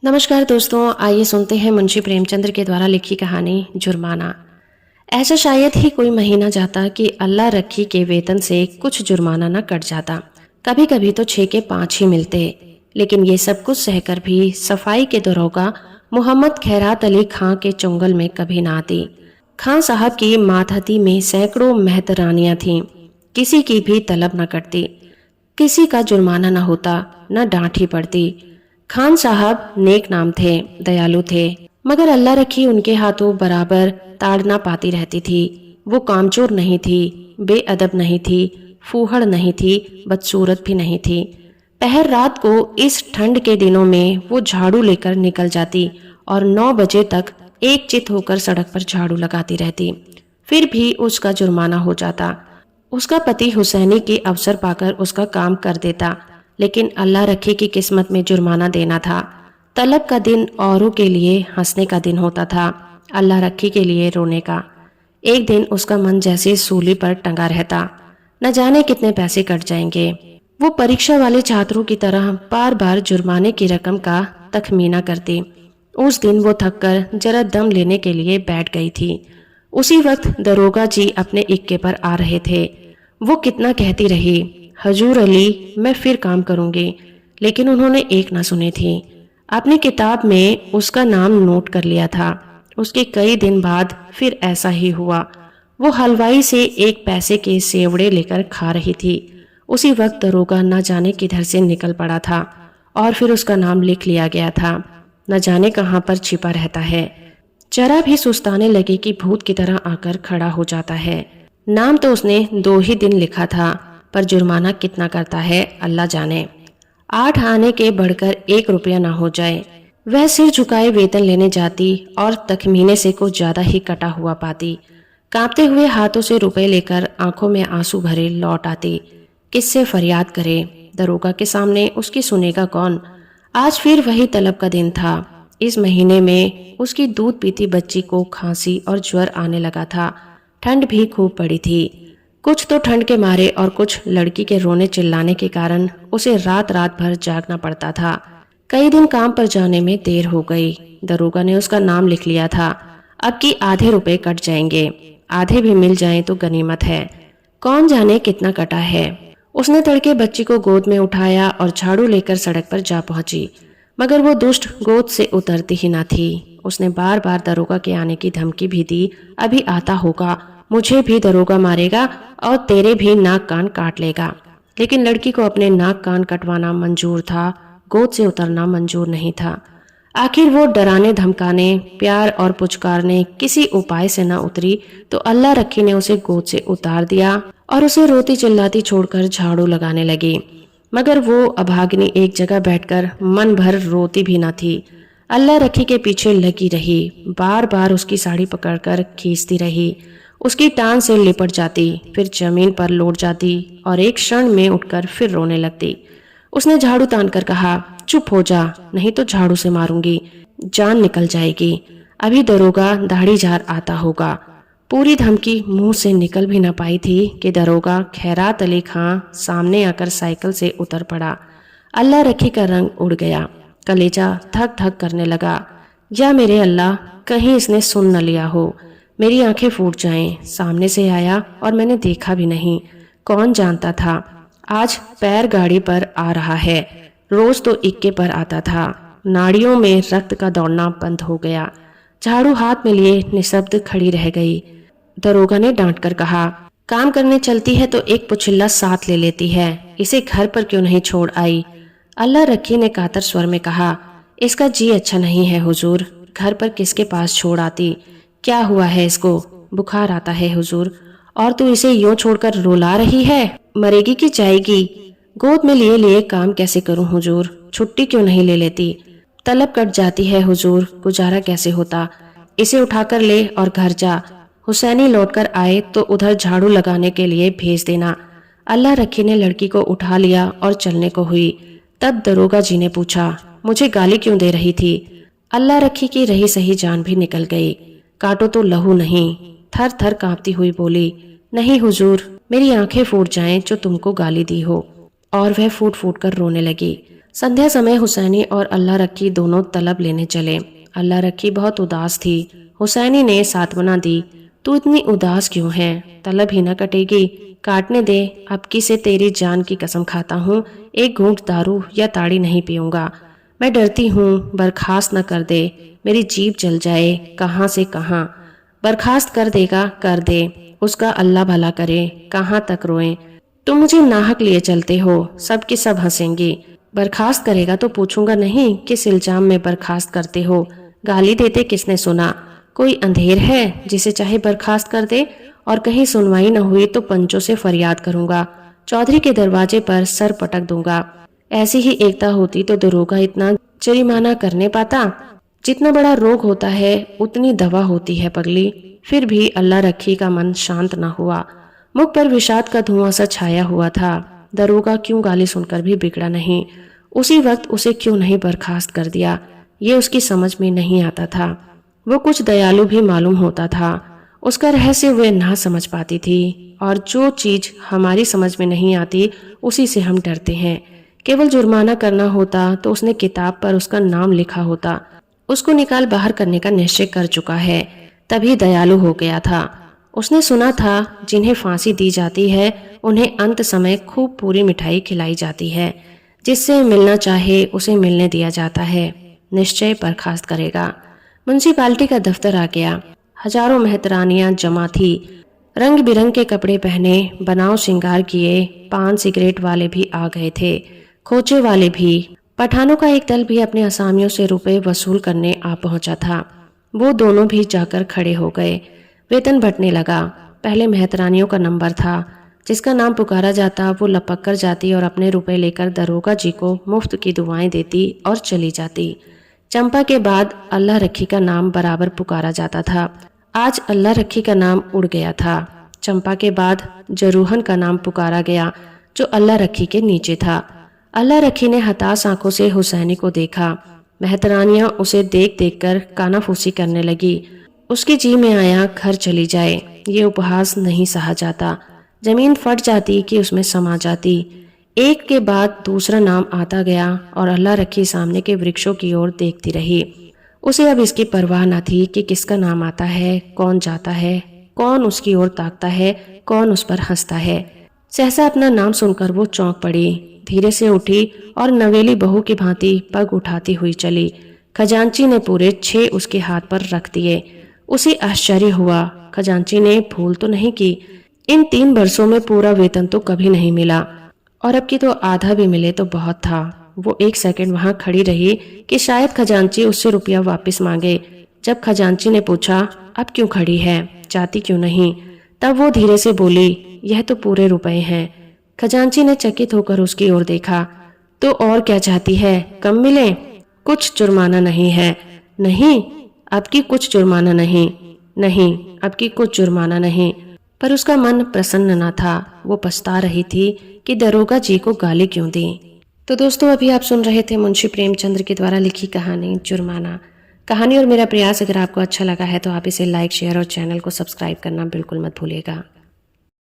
नमस्कार दोस्तों, आइए सुनते हैं मुंशी प्रेमचंद्र के द्वारा लिखी कहानी जुर्माना। ऐसा शायद ही कोई महीना जाता कि अल्लाह रखी के वेतन से कुछ जुर्माना न कट जाता। कभी कभी तो 6 के 5 ही मिलते, लेकिन ये सब कुछ सहकर भी सफाई के दरोगा मोहम्मद खैरात अली खां के चुंगल में कभी ना आती। खां साहब की मातहती में सैकड़ों मेहतरानियां थीं, किसी की भी तलब न कटती, किसी का जुर्माना न होता, न डांट ही पड़ती। खान साहब नेक नाम थे, दयालु थे, मगर अल्लाह रखी उनके हाथों बराबर ताड़ना पाती रहती थी। वो कामचोर नहीं थी, बेअदब नहीं थी, फूहड़ नहीं थी, बदसूरत भी नहीं थी। पहर रात को इस ठंड के दिनों में वो झाड़ू लेकर निकल जाती और 9 बजे तक एक चित होकर सड़क पर झाड़ू लगाती रहती। फिर भी उसका जुर्माना हो जाता। उसका पति हुसैनी के अवसर पाकर उसका काम कर देता, लेकिन अल्लाह रखी की किस्मत में जुर्माना देना था। तलब का दिन औरों के लिए हंसने का दिन होता था, अल्लाह रखी के लिए रोने का। एक दिन उसका मन जैसे सूली पर टंगा रहता, न जाने कितने पैसे कट जाएंगे। वो परीक्षा वाले छात्रों की तरह बार बार जुर्माने की रकम का तखमीना करती। उस दिन वो थककर जरा दम लेने के लिए बैठ गई थी। उसी वक्त दरोगा जी अपने इक्के पर आ रहे थे। वो कितना कहती रही, हजूर अली, मैं फिर काम करूंगी, लेकिन उन्होंने एक ना सुनी थी। अपनी किताब में उसका नाम नोट कर लिया था। उसके कई दिन बाद फिर ऐसा ही हुआ। वो हलवाई से एक पैसे के सेवड़े लेकर खा रही थी। उसी वक्त दरोगा न जाने किधर से निकल पड़ा था और फिर उसका नाम लिख लिया गया था। न जाने कहाँ पर छिपा रहता है। जरा भी सुस्ताने लगे कि भूत की तरह आकर खड़ा हो जाता है। नाम तो उसने 2 ही दिन लिखा था, पर जुर्माना कितना करता है अल्लाह जाने। 8 आने के बढ़कर 1 रुपया ना हो जाए। वह सिर झुकाए वेतन लेने जाती और तखमीने से कुछ ज्यादा ही कटा हुआ पाती। कांपते हुए हाथों से रुपए लेकर आंखों में आंसू भरे लौट आती। किससे फरियाद करे? दरोगा के सामने उसकी सुनेगा कौन? आज फिर वही तलब का दिन था। इस महीने में उसकी दूध पीती बच्ची को खांसी और ज्वर आने लगा था। ठंड भी खूब पड़ी थी। कुछ तो ठंड के मारे और कुछ लड़की के रोने चिल्लाने के कारण उसे रात रात भर जागना पड़ता था। कई दिन काम पर जाने में देर हो गई। दरोगा ने उसका नाम लिख लिया था। अब की आधे रुपए कट जाएंगे, आधे भी मिल जाएं तो गनीमत है। कौन जाने कितना कटा है। उसने तड़के बच्ची को गोद में उठाया और झाड़ू लेकर सड़क पर जा पहुंची, मगर वो दुष्ट गोद से उतरती ही ना थी। उसने बार बार दरोगा के आने की धमकी भी दी, अभी आता होगा, मुझे भी दरोगा मारेगा और तेरे भी नाक कान काट लेगा। लेकिन लड़की को अपने नाक कान कटवाना मंजूर था, गोद से उतरना मंजूर नहीं था। आखिर वो डराने धमकाने, प्यार और पुचकारने किसी उपाय से न उतरी तो अल्लाह रखी ने उसे गोद से उतार दिया और उसे रोती चिल्लाती छोड़कर झाड़ू लगाने लगी। मगर वो अभागिनी एक जगह बैठकर मन भर रोती भी न थी। अल्लाह रखी के पीछे लगी रही, बार बार उसकी साड़ी पकड़कर खींचती रही। उसकी टांग से लिपट जाती, फिर जमीन पर लौट जाती और एक क्षण में उठकर फिर रोने लगती। उसने झाड़ू तानकर कहा, चुप हो जा, नहीं तो झाड़ू से मारूंगी, जान निकल जाएगी। अभी दरोगा दाढ़ीझार आता होगा। पूरी धमकी मुंह से निकल भी न पाई थी कि दरोगा खैरात अली खां सामने आकर साइकिल से उतर पड़ा। अल्लाह रखी का रंग उड़ गया, कलेजा धक धक करने लगा। या मेरे अल्लाह, कहीं इसने सुन न लिया हो, मेरी आंखें फूट जाएं। सामने से आया और मैंने देखा भी नहीं। कौन जानता था आज पैर गाड़ी पर आ रहा है। रोज तो इक्के पर आता था। नाड़ियों में रक्त का दौड़ना बंद हो गया। झाड़ू हाथ में लिए निशब्द खड़ी रह गई। दरोगा ने डांट कर कहा, काम करने चलती है तो एक पुछिल्ला साथ ले लेती है, इसे घर पर क्यों नहीं छोड़ आई? अल्लाह रखी ने कातर स्वर में कहा, इसका जी अच्छा नहीं है हुजूर, घर पर किसके पास छोड़ आती? क्या हुआ है इसको? बुखार आता है हुजूर। और तू इसे यूं छोड़कर रुला रही है? मरेगी कि जाएगी? गोद में लिए लिए काम कैसे करूं हुजूर? छुट्टी क्यों नहीं ले लेती? तलब कट जाती है हुजूर, गुजारा कैसे होता? इसे उठाकर ले और घर जा। हुसैनी लौटकर आए तो उधर झाड़ू लगाने के लिए भेज देना। अल्लाह रखी ने लड़की को उठा लिया और चलने को हुई। तब दरोगा जी ने पूछा, मुझे गाली क्यों दे रही थी? अल्लाह रखी की रही सही जान भी निकल गई। काटो तो लहू नहीं। थर थर कांपती हुई बोली, नहीं हुजूर, मेरी आंखें फूट जाएं जो तुमको गाली दी हो। और वह फूट फूट कर रोने लगी। संध्या समय हुसैनी और अल्लाह रखी दोनों तलब लेने चले। अल्लाह रखी बहुत उदास थी। हुसैनी ने सांत्वना दी, तू इतनी उदास क्यों है? तलब ही न कटेगी, काटने दे। अब की से तेरी जान की कसम खाता हूँ, एक घूंट दारू या ताड़ी नहीं पीऊंगा। मैं डरती हूँ, बर्खास्त न कर दे, मेरी जीभ जल जाए। कहाँ से कहाँ? बर्खास्त कर देगा, कर दे, उसका अल्लाह भला करे। कहाँ तक रोएं? तुम मुझे नाहक लिए चलते हो, सब की सब हंसेंगी। बर्खास्त करेगा तो पूछूंगा नहीं किस इल्जाम में बर्खास्त करते हो? गाली देते किसने सुना? कोई अंधेर है जिसे चाहे बर्खास्त कर दे? और कहीं सुनवाई न हुई तो पंचों से फरियाद करूंगा, चौधरी के दरवाजे पर सर पटक दूंगा। ऐसी ही एकता होती तो दरोगा इतना जरिमाना करने पाता? जितना बड़ा रोग होता है उतनी दवा होती है पगली। फिर भी अल्लाह रखी का मन शांत न हुआ। मुख पर विषाद का धुआं सा छाया हुआ था। दरोगा क्यों गाली सुनकर भी बिगड़ा नहीं? उसी वक्त उसे क्यों नहीं बर्खास्त कर दिया? ये उसकी समझ में नहीं आता था। वो कुछ दयालु भी मालूम होता था। उसका रहस्य वे ना समझ पाती थी। और जो चीज हमारी समझ में नहीं आती उसी से हम डरते हैं। केवल जुर्माना करना होता तो उसने किताब पर उसका नाम लिखा होता। उसको निकाल बाहर करने का निश्चय कर चुका है, तभी दयालु हो गया था। उसने सुना था जिन्हें फांसी दी जाती है उन्हें अंत समय खूब पूरी मिठाई खिलाई जाती है। जिससे मिलना चाहे उसे मिलने दिया जाता है। निश्चय बर्खास्त करेगा। म्युनिसिपालिटी का दफ्तर आ गया। हजारों मेहतरानियां जमा थी। रंग बिरंग के कपड़े पहने, बनाव श्रृंगार किए, पान सिगरेट वाले भी आ गए थे, खोचे वाले भी। पठानों का एक दल भी अपने असामियों से रुपए वसूल करने आ पहुंचा था। वो दोनों भी जाकर खड़े हो गए। वेतन बंटने लगा। पहले मेहतरानियों का नंबर था। जिसका नाम पुकारा जाता वो लपक कर जाती और अपने रुपए लेकर दरोगा जी को मुफ्त की दुआएं देती और चली जाती। चंपा के बाद अल्लाह रखी का नाम बराबर पुकारा जाता था। आज अल्लाह रखी का नाम उड़ गया था। चंपा के बाद जरूहन का नाम पुकारा गया जो अल्लाह रखी के नीचे था। अल्लाह रखी ने हताश आंखों से हुसैनी को देखा। मेहतरानियां उसे देख देख कर कानाफूसी करने लगी। उसके जी में आया घर चली जाए। ये उपहास नहीं सहा जाता। जमीन फट जाती कि उसमें समा जाती। एक के बाद दूसरा नाम आता गया और अल्लाह रखी सामने के वृक्षों की ओर देखती रही। उसे अब इसकी परवाह न थी कि किसका नाम आता है, कौन जाता है, कौन उसकी ओर ताकता है, कौन उस पर हंसता है। सहसा अपना नाम सुनकर वो चौंक पड़ी। धीरे से उठी और नवेली बहू की भांति पग उठाती हुई चली। खजांची ने पूरे 6 उसके हाथ पर रख दिए। उसे आश्चर्य हुआ। खजांची ने भूल तो नहीं की। इन 3 वर्षों में पूरा वेतन तो कभी नहीं मिला और अब की तो आधा भी मिले तो बहुत था। वो 1 सेकंड वहां खड़ी रही कि शायद खजांची उससे रुपया वापस मांगे। जब खजांची ने पूछा, अब क्यों खड़ी है, जाती क्यों नहीं, तब वो धीरे से बोली, यह तो पूरे रुपए हैं। खजांची ने चकित होकर उसकी ओर देखा। तो और क्या चाहती है, कम मिले? कुछ जुर्माना नहीं है? नहीं, अब की कुछ जुर्माना नहीं। नहीं, अब की कुछ जुर्माना नहीं। पर उसका मन प्रसन्न न था। वो पछता रही थी कि दरोगा जी को गाली क्यों दी। तो दोस्तों, अभी आप सुन रहे थे मुंशी प्रेमचंद्र के द्वारा लिखी कहानी जुर्माना। कहानी और मेरा प्रयास अगर आपको अच्छा लगा है तो आप इसे लाइक, शेयर और चैनल को सब्सक्राइब करना बिल्कुल मत भूलिएगा।